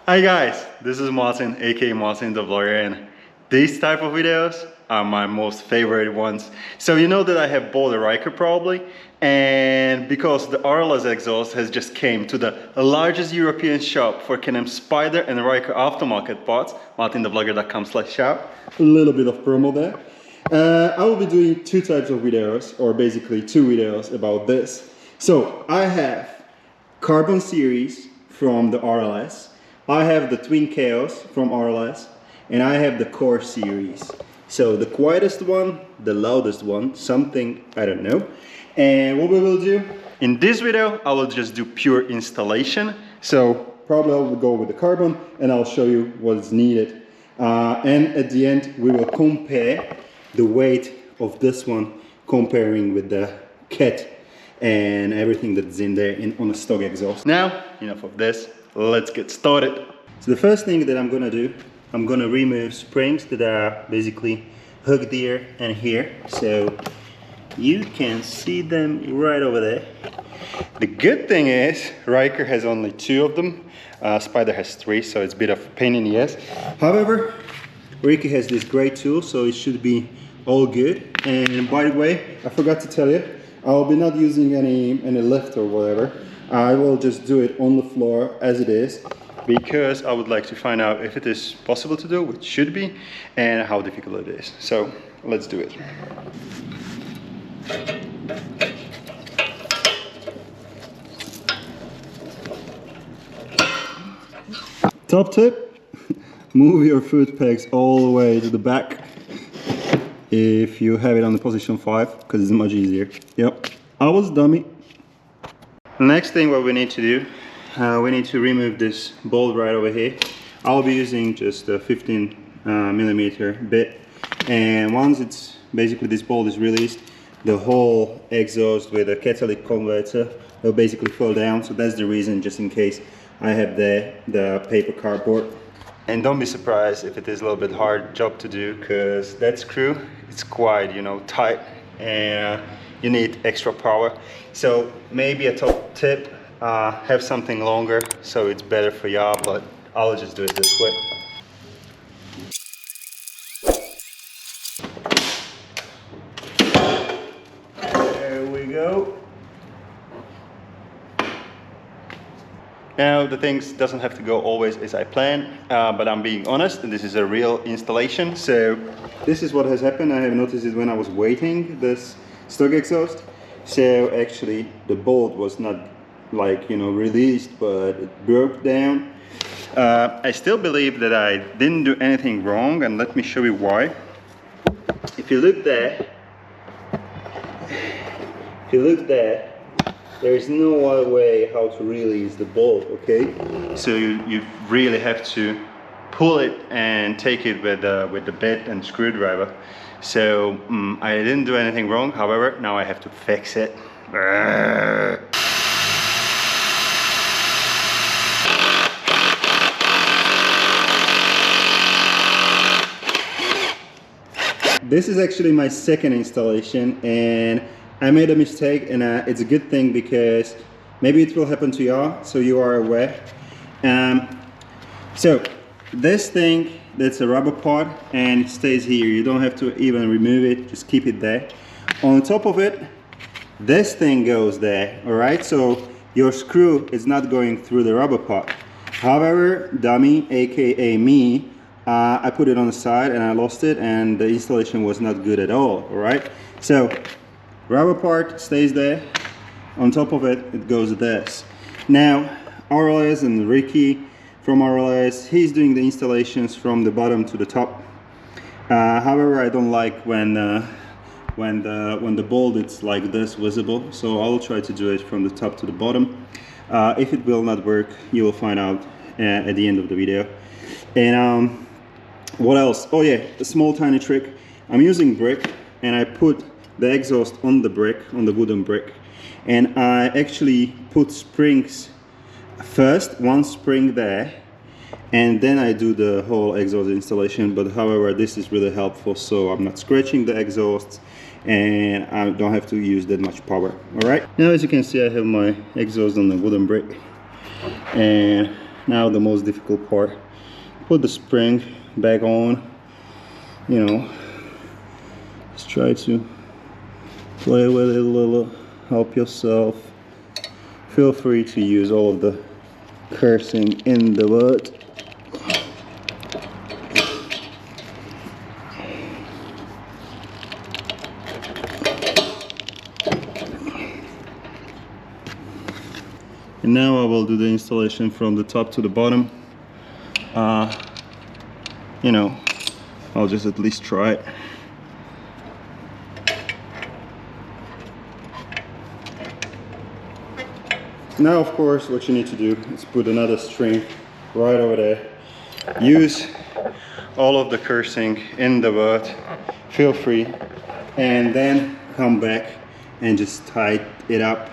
Hi guys, this is Martin, aka MartinTheVlogger, and these type of videos are my most favorite ones. So you know that I have bought a RYKER probably, and because the RLS exhaust has just came to the largest European shop for Can Am Spider and RYKER aftermarket parts, MartinTheVlogger.com/shop. A little bit of promo there. I will be doing two types of videos, or basically two videos about this. So I have Carbon series from the RLS, I have the TWIN KAOS from RLS, and I have the Core series. So the quietest one, the loudest one, something, I don't know. And what we will do, in this video, I will just do pure installation. So probably I will go with the Carbon and I'll show you what is needed. And at the end, we will compare the weight of this one comparing with the Cat and everything that's in there on a stock exhaust. Now, enough of this, let's get started. So the first thing that I'm gonna do, I'm gonna remove springs that are basically hooked here and here. So you can see them right over there. The good thing is, RYKER has only two of them. Spider has three, so it's a bit of a pain in the ass. However, RYKER has this great tool, so it should be all good. And by the way, I forgot to tell you, I'll be not using any lift or whatever. I will just do it on the floor as it is, because I would like to find out if it is possible to do, which should be, and how difficult it is. So let's do it. Top tip, move your foot pegs all the way to the back if you have it on the position 5, because it's much easier. Yep, I was dummy. Next thing what we need to do, we need to remove this bolt right over here. I'll be using just a 15mm bit, and once it's basically this bolt is released, the whole exhaust with a catalytic converter will basically fall down. So that's the reason, just in case, I have the paper cardboard. And don't be surprised if it is a little bit hard job to do, because that screw, it's quite, you know, tight, and you need extra power. So maybe a top tip, have something longer so it's better for y'all, but I'll just do it this way. There we go. Now the things doesn't have to go always as I plan, but I'm being honest, and this is a real installation. So this is what has happened. I have noticed it when I was waiting this stock exhaust. So actually the bolt was not, like, you know, released, but it broke down. I still believe that I didn't do anything wrong, and let me show you why. If you look there, there is no other way how to release the bolt, okay? So you really have to pull it and take it with the bit and screwdriver. So I didn't do anything wrong, however, now I have to fix it. This is actually my second installation, and I made a mistake, and it's a good thing, because maybe it will happen to y'all, so you are aware. So this thing, that's a rubber part, and it stays here. You don't have to even remove it, just keep it there. On top of it, this thing goes there, all right? So your screw is not going through the rubber part. However, dummy, aka me, I put it on the side and I lost it, and the installation was not good at all right? So rubber part stays there. On top of it, it goes this. Now RLS and Ricky from RLS, he's doing the installations from the bottom to the top. However, I don't like when the bolt is like this visible, so I'll try to do it from the top to the bottom. If it will not work, you will find out at the end of the video. And what else? Oh yeah, a small tiny trick. I'm using brick, and I put the exhaust on the brick, on the wooden brick, and I actually put springs first, one spring there, and then I do the whole exhaust installation. But however, this is really helpful, so I'm not scratching the exhausts, and I don't have to use that much power. All right, now as you can see, I have my exhaust on the wooden brick, and Now the most difficult part. Put the spring back on, you know, just try to play with it a little, help yourself. Feel free to use all of the cursing in the word. And now I will do the installation from the top to the bottom. You know, I'll just at least try it. Now, of course, what you need to do is put another string right over there. Use all of the cursing in the word. Feel free. And then come back and just tie it up.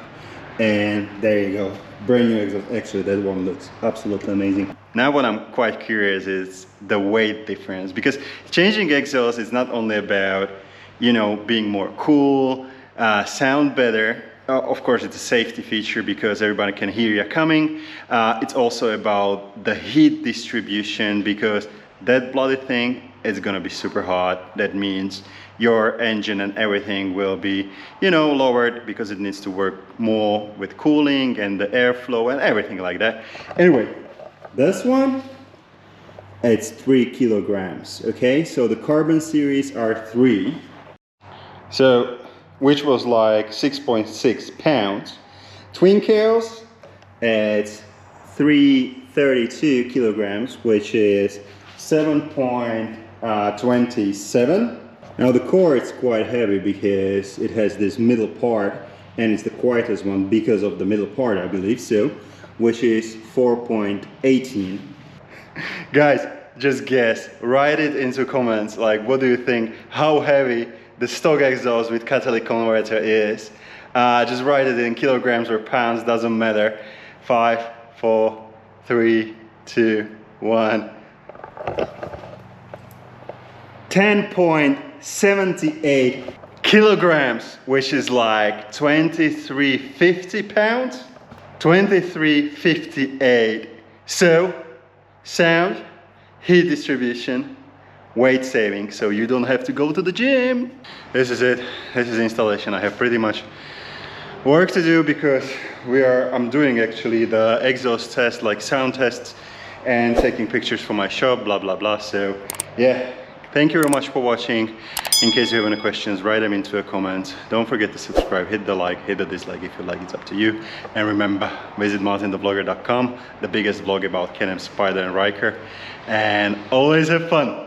And there you go. Brand new exhaust. Actually, that one looks absolutely amazing. Now what I'm quite curious is the weight difference, because changing exhaust is not only about, you know, being more cool, sound better. Of course, it's a safety feature because everybody can hear you coming. It's also about the heat distribution, because that bloody thing is gonna be super hot. That means your engine and everything will be, you know, lowered because it needs to work more with cooling and the airflow and everything like that. Anyway, this one, it's 3 kilograms, okay? So the carbon series are 3. So, which was like 6.6 pounds. Twin KAOS, it's 332 kilograms, which is 7.27. Now the core is quite heavy because it has this middle part, and it's the quietest one because of the middle part, I believe so, which is 4.18. Guys, just guess, write it into comments, like what do you think, how heavy the stock exhaust with catalytic converter is. Just write it in kilograms or pounds, doesn't matter. 5, 4, 3, 2, 1. 10.78 kilograms, which is like 2350 pounds. 2358. So, sound, heat distribution, weight saving, so you don't have to go to the gym. This is it. This is installation. I have pretty much work to do because I'm doing actually the exhaust test, like sound tests, and taking pictures for my shop, blah blah blah. So yeah, thank you very much for watching. In case you have any questions, write them into a comment. Don't forget to subscribe, hit the like, hit the dislike if you like, it's up to you. And remember, visit MartinTheVlogger.com, the biggest vlog about Can-Am, Spider and RYKER. And always have fun.